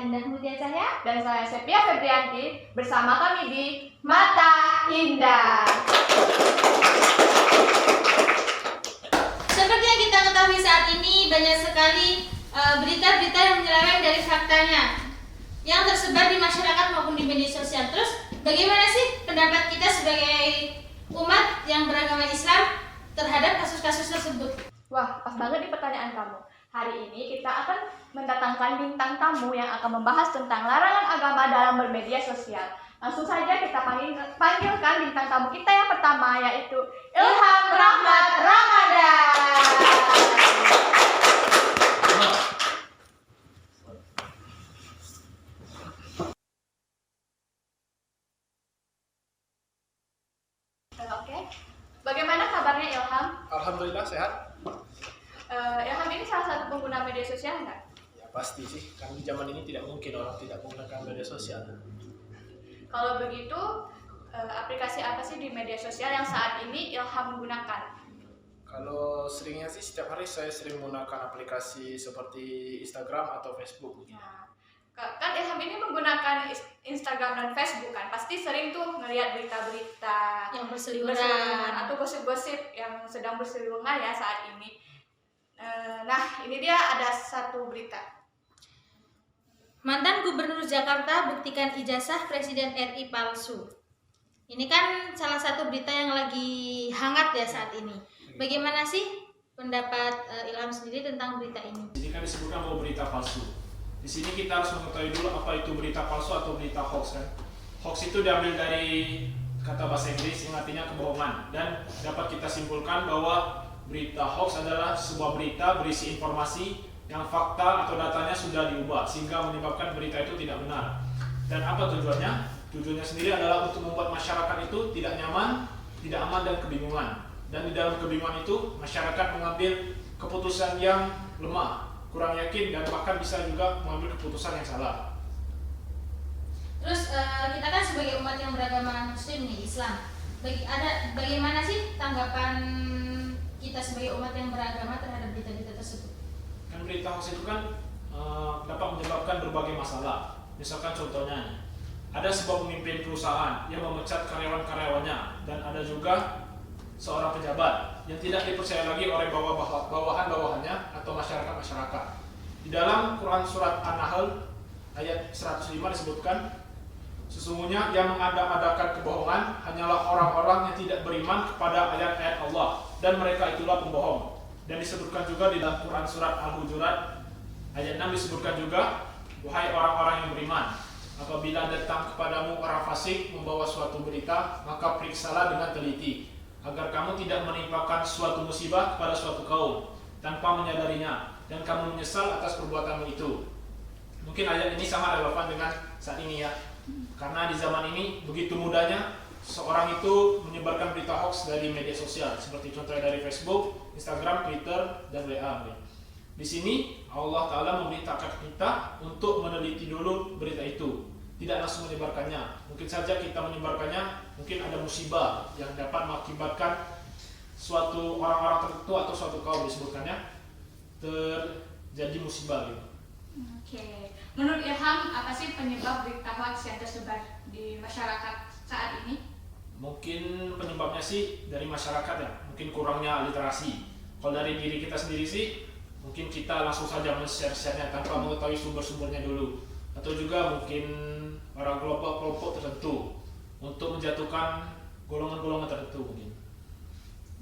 Indah Mutia Cahya dan saya Sepia Febrianti bersama kami di Mata Indah. Seperti yang kita ketahui saat ini, banyak sekali berita-berita yang menyeleweng dari faktanya yang tersebar di masyarakat maupun di media sosial. Terus bagaimana sih pendapat kita sebagai umat yang beragama Islam terhadap kasus-kasus tersebut? Wah, pas banget nih pertanyaan kamu. Hari ini kita akan mendatangkan bintang tamu yang akan membahas tentang larangan agama dalam bermedia sosial. Langsung saja kita panggilkan bintang tamu kita yang pertama, yaitu Ilham Rahmat Ramadan. Oke, bagaimana kabarnya Ilham? Alhamdulillah sehat. Ilham ini salah satu pengguna media sosial enggak? Ya pasti sih, karena di zaman ini tidak mungkin orang tidak menggunakan media sosial. Kalau begitu, aplikasi apa sih di media sosial yang saat ini Ilham menggunakan? Kalau seringnya sih setiap hari saya sering menggunakan aplikasi seperti Instagram atau Facebook. Nah, kan Ilham ini menggunakan Instagram dan Facebook kan, pasti sering tuh ngelihat berita-berita Yang berseliweran atau gosip-gosip yang sedang berseliweran ya saat ini. Nah, ini dia ada satu berita. Mantan Gubernur Jakarta buktikan ijazah Presiden RI palsu. Ini kan salah satu berita yang lagi hangat ya saat ini. Bagaimana sih pendapat Ilham sendiri tentang berita ini? Ini kan disebutkan bahwa berita palsu. Di sini kita harus mengetahui dulu apa itu berita palsu atau berita hoax kan. Hoax itu diambil dari kata bahasa Inggris yang artinya kebohongan, dan dapat kita simpulkan bahwa berita hoax adalah sebuah berita berisi informasi yang fakta atau datanya sudah diubah sehingga menyebabkan berita itu tidak benar. Dan apa tujuannya? Tujuannya sendiri adalah untuk membuat masyarakat itu tidak nyaman, tidak aman dan kebingungan. Dan di dalam kebingungan itu masyarakat mengambil keputusan yang lemah, kurang yakin, dan bahkan bisa juga mengambil keputusan yang salah. Terus kita kan sebagai umat yang beragama Muslim nih, Islam. Bagaimana sih tanggapan kita sebagai umat yang beragama terhadap berita-berita tersebut? Kan berita hoax itu kan dapat menyebabkan berbagai masalah. Misalkan contohnya, ada sebuah pemimpin perusahaan yang memecat karyawan-karyawannya, dan ada juga seorang pejabat yang tidak dipercaya lagi oleh bawahan-bawahannya atau masyarakat-masyarakat. Di dalam Quran Surat An-Nahl ayat 105 disebutkan, sesungguhnya yang mengada-adakan kebohongan hanyalah orang-orang yang tidak beriman kepada ayat-ayat Allah, dan mereka itulah pembohong. Dan disebutkan juga di dalam Quran Surat Al-Hujurat ayat 6 disebutkan juga, wahai orang-orang yang beriman, apabila datang kepadamu orang fasik membawa suatu berita, maka periksalah dengan teliti, agar kamu tidak menimpakan suatu musibah kepada suatu kaum tanpa menyadarinya, dan kamu menyesal atas perbuatanmu itu. Mungkin ayat ini sangat relevan dengan saat ini ya, karena di zaman ini begitu mudahnya seorang itu menyebarkan berita hoax dari media sosial, seperti contohnya dari Facebook, Instagram, Twitter, dan WA. Di sini Allah Ta'ala memerintahkan kita untuk meneliti dulu berita itu, tidak langsung menyebarkannya. Mungkin saja kita menyebarkannya, mungkin ada musibah yang dapat mengakibatkan suatu orang-orang tertentu atau suatu kaum disebutkannya terjadi musibah gitu. Oke. Menurut Ilham, apa sih penyebab berita hoax yang tersebar di masyarakat saat ini? Mungkin penyebabnya sih dari masyarakat ya, mungkin kurangnya literasi. Kalau dari diri kita sendiri sih, mungkin kita langsung saja men-share-nya tanpa mengetahui sumber-sumbernya dulu. Atau juga mungkin orang kelompok tertentu untuk menjatuhkan golongan-golongan tertentu mungkin.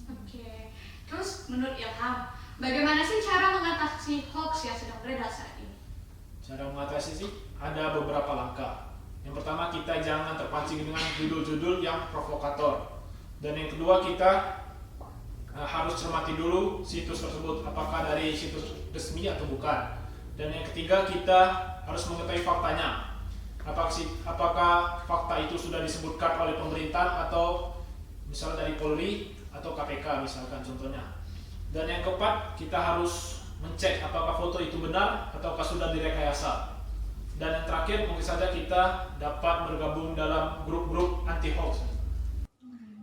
Oke. Terus menurut Ilham, bagaimana sih cara mengatasi hoax yang sedang beredar saat ini? Cara mengatasi sih ada beberapa langkah. Yang pertama, kita jangan terpancing dengan judul-judul yang provokator. Dan yang kedua, kita harus cermati dulu situs tersebut, apakah dari situs resmi atau bukan. Dan yang ketiga, kita harus mengetahui faktanya. Apakah fakta itu sudah disebutkan oleh pemerintah atau misalnya dari Polri atau KPK misalkan contohnya. Dan yang keempat, kita harus mencek apakah foto itu benar ataukah sudah direkayasa. Dan yang terakhir, mungkin saja kita dapat bergabung dalam grup-grup anti hoax.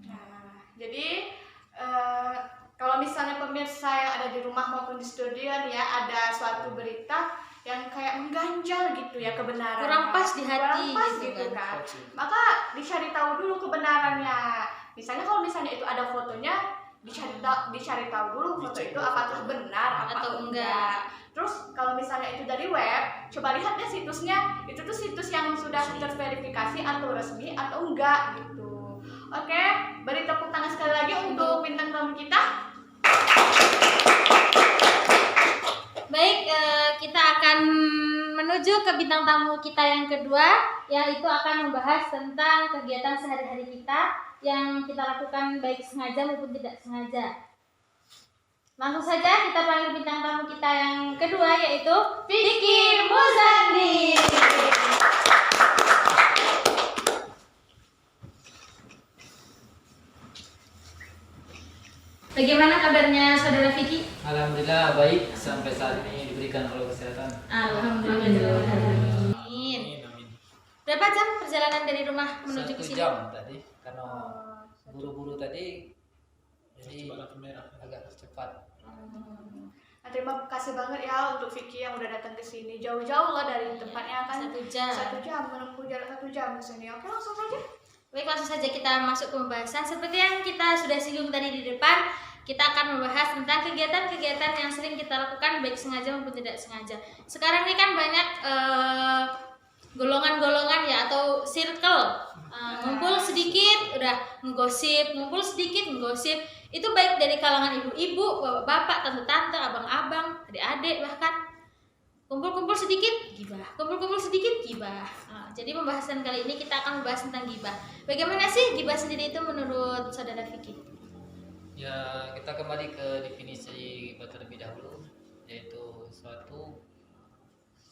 Nah, jadi kalau misalnya pemirsa yang ada di rumah maupun di studio ya, ada suatu berita yang kayak mengganjal gitu ya kebenaran. Kurang pas di hati Kurang pas gitu gitu kan. kan. Maka dicari tahu dulu kebenarannya. Misalnya kalau misalnya itu ada fotonya, dicari tahu dulu foto itu apakah benar Atau enggak. Terus kalau misalnya itu dari web, coba lihat deh situsnya, itu tuh situs yang sudah terverifikasi atau resmi atau enggak gitu. Oke, beri tepuk tangan sekali lagi untuk bintang tamu kita. Baik, kita akan menuju ke bintang tamu kita yang kedua, yaitu akan membahas tentang kegiatan sehari-hari kita yang kita lakukan baik sengaja maupun tidak sengaja. Langsung saja kita panggil bintang tamu kita yang kedua, yaitu Vicky Muzandi. Bagaimana kabarnya saudara Vicky? Alhamdulillah baik, sampai saat ini diberikan oleh kesehatan. Alhamdulillah. Amin. Amin, amin. Berapa jam perjalanan dari rumah menuju ke 1 sini? jam tadi karena buru-buru tadi, jadi Lampu merah. agak cepat. Nah, terima kasih banget ya untuk Vicky yang udah datang ke sini jauh-jauh lah dari tempatnya kan. 1 jam. 1 jam menempuh jarak 1 jam ke sini. Oke, langsung saja. Baik, langsung saja kita masuk ke pembahasan. Seperti yang kita sudah singgung tadi di depan, kita akan membahas tentang kegiatan-kegiatan yang sering kita lakukan baik sengaja maupun tidak sengaja. Sekarang ini kan banyak golongan-golongan ya, atau circle. Ngumpul sedikit udah menggosip, ngumpul sedikit menggosip. Itu baik dari kalangan ibu-ibu, bapak-bapak, tante-tante, abang-abang, adik-adik bahkan. Kumpul-kumpul sedikit gibah, kumpul-kumpul sedikit gibah. Jadi pembahasan kali ini kita akan membahas tentang gibah. Bagaimana sih gibah sendiri itu menurut saudara Vicky? Ya, kita kembali ke definisi gibah terlebih dahulu, yaitu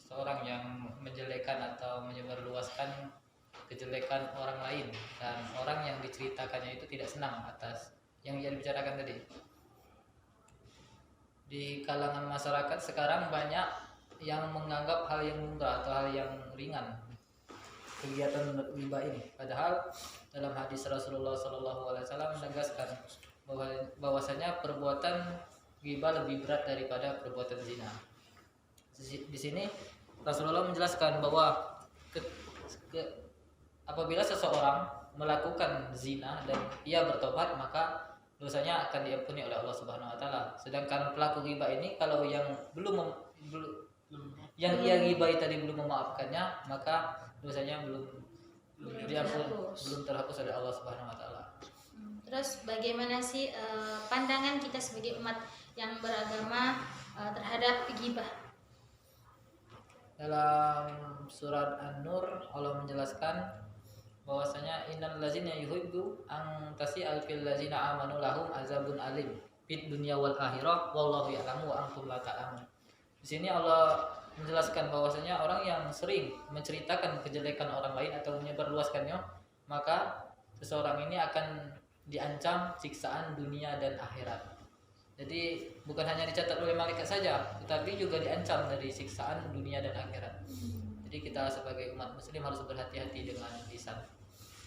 seorang yang menjelekan atau menyebarluaskan kejelekan orang lain, dan orang yang diceritakannya itu tidak senang atas yang ia bicarakan tadi. Di kalangan masyarakat sekarang banyak yang menganggap hal yang lumrah atau hal yang ringan kegiatan ghibah ini, padahal dalam hadis Rasulullah SAW menegaskan bahwasanya perbuatan ghibah lebih berat daripada perbuatan zina. Di sini Rasulullah menjelaskan bahwa apabila seseorang melakukan zina dan ia bertobat, maka dosanya akan diampuni oleh Allah Subhanahu wa taala. Sedangkan pelaku ghibah ini, kalau yang ia ghibahi tadi belum memaafkannya, maka dosanya belum diampuni, belum terhapus oleh Allah Subhanahu wa taala. Terus bagaimana sih pandangan kita sebagai umat yang beragama terhadap ghibah? Dalam surat An-Nur Allah menjelaskan bahwasanya innal ladzina yuhibbu an tasi'al fil ladzina amanu lahum azabun alim fid dunya wal akhirah wallahu ya'lamu wa antum la ta'lamun. Di sini Allah menjelaskan bahwasanya orang yang sering menceritakan kejelekan orang lain atau menyebarluaskannya, maka seseorang ini akan diancam siksaan dunia dan akhirat. Jadi bukan hanya dicatat oleh malaikat saja, tetapi juga diancam dari siksaan dunia dan akhirat. Jadi kita sebagai umat muslim harus berhati-hati dengan lisan.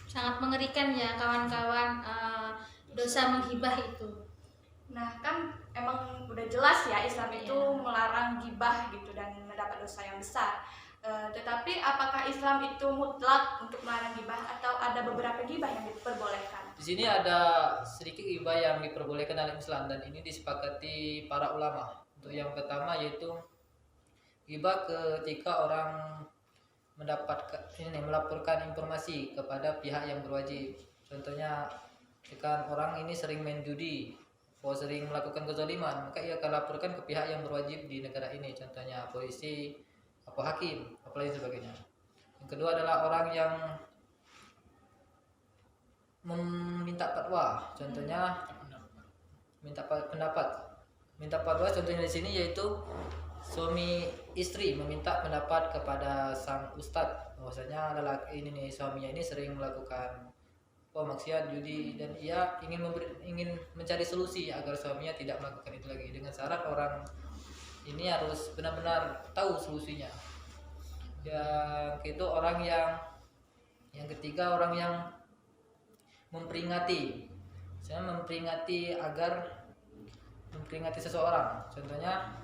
Sangat mengerikan ya kawan-kawan, dosa menghibah itu. Nah, kan emang udah jelas ya Islam itu melarang gibah gitu dan mendapat dosa yang besar. Tetapi apakah Islam itu mutlak untuk melarang gibah atau ada beberapa gibah yang diperbolehkan? Di sini ada sedikit ghibah yang diperbolehkan dalam Islam, dan ini disepakati para ulama. Untuk yang pertama yaitu ghibah ketika orang melaporkan informasi kepada pihak yang berwajib. Contohnya, jika orang ini sering main judi atau sering melakukan kezaliman, maka ia akan laporkan ke pihak yang berwajib di negara ini. Contohnya polisi, atau hakim, apalagi sebagainya. Yang kedua adalah orang yang meminta fatwa, contohnya minta fatwa. Contohnya di sini yaitu suami istri meminta pendapat kepada sang ustadz bahwasanya lelaki ini nih, suaminya ini sering melakukan maksiat judi, dan ia ingin mencari solusi agar suaminya tidak melakukan itu lagi, dengan syarat orang ini harus benar-benar tahu solusinya. Yang itu orang yang ketiga orang yang memperingati seseorang. Contohnya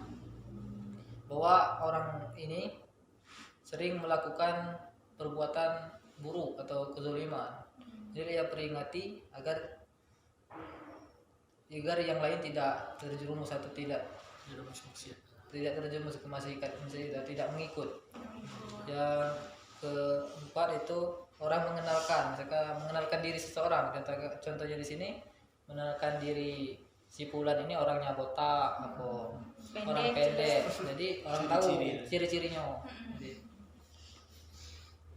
bahwa orang ini sering melakukan perbuatan buruk atau kezaliman. Jadi ia peringati agar yang lain tidak terjerumus atau tidak terjerumus ke maksiat, tidak mengikut. Yang keempat itu orang mengenalkan diri seseorang. Contohnya di sini mengenalkan diri si Fulan ini orangnya botak atau orang pendek. Jadi orang tahu ciri-cirinya. Jadi,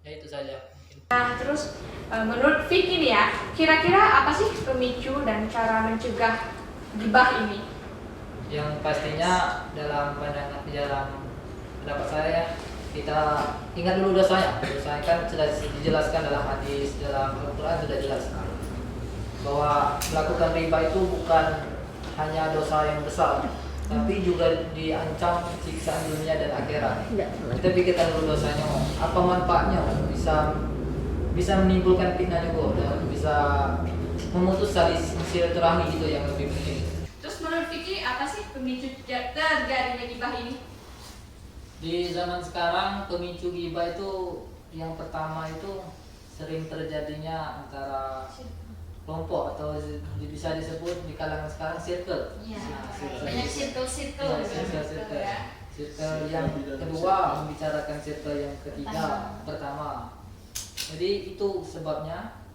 ya itu saja. Nah, terus menurut Vicky nih ya, kira-kira apa sih pemicu dan cara mencegah gibah ini? Yang pastinya dalam pendapat saya, kita ingat dulu dosanya. Dosanya kan sudah dijelaskan dalam hadis, dalam Al-Quran sudah jelaskan bahwa melakukan riba itu bukan hanya dosa yang besar, tapi juga diancam siksaan dunia dan akhirat. Kita pikirkan dulu dosanya, apa manfaatnya? Bisa menimbulkan fitnah juga dan bisa memutus tali silaturahmi gitu yang lebih penting. Terus menurut Vicky apa sih pemicu terjadinya gibah ini? Di zaman sekarang pemicu gibah itu yang pertama itu sering terjadinya antara kelompok atau bisa disebut di kalangan sekarang circle. Iya. Circle. Banyak circle-circle. Circle yang kedua membicarakan circle yang ketiga pertama. Jadi itu sebabnya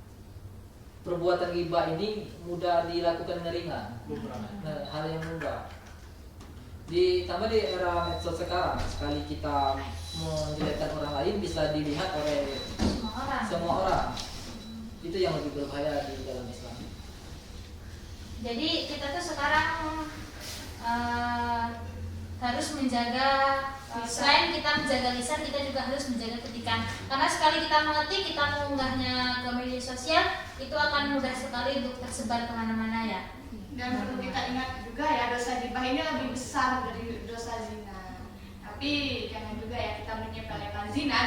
perbuatan gibah ini mudah dilakukan ringan. Nah, hal yang mudah. Ditambah di era medsos sekarang, sekali kita menjelekkan orang lain bisa dilihat oleh semua orang. Itu yang lebih berbahaya di dalam Islam. Jadi kita tuh sekarang harus menjaga selain kita menjaga lisan, kita juga harus menjaga ketikan. Karena sekali kita mengetik, kita mengunggahnya ke media sosial, itu akan mudah sekali untuk tersebar kemana-mana ya. Dan perlu kita ingat juga ya, dosa gibah ini lebih besar dari dosa zina. Tapi jangan juga ya kita menyepelekan zina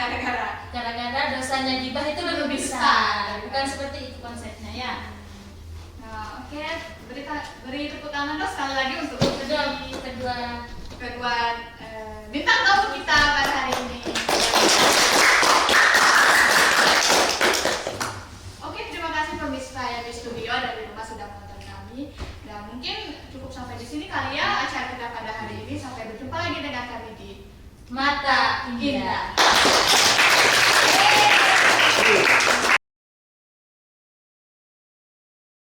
Gara-gara dosanya gibah itu lebih besar. Bukan seperti itu konsepnya ya. Nah, oke, beri tepuk tangan dong sekali lagi untuk kedua bintang tamu kita pada hari ini. Oke, terima kasih pemirsa yang di studio dan di rumah sudah menonton kami. Dan mungkin cukup sampai di sini kali ya acara kita pada hari ini. Sampai berjumpa lagi dengan kami di Mata Indah.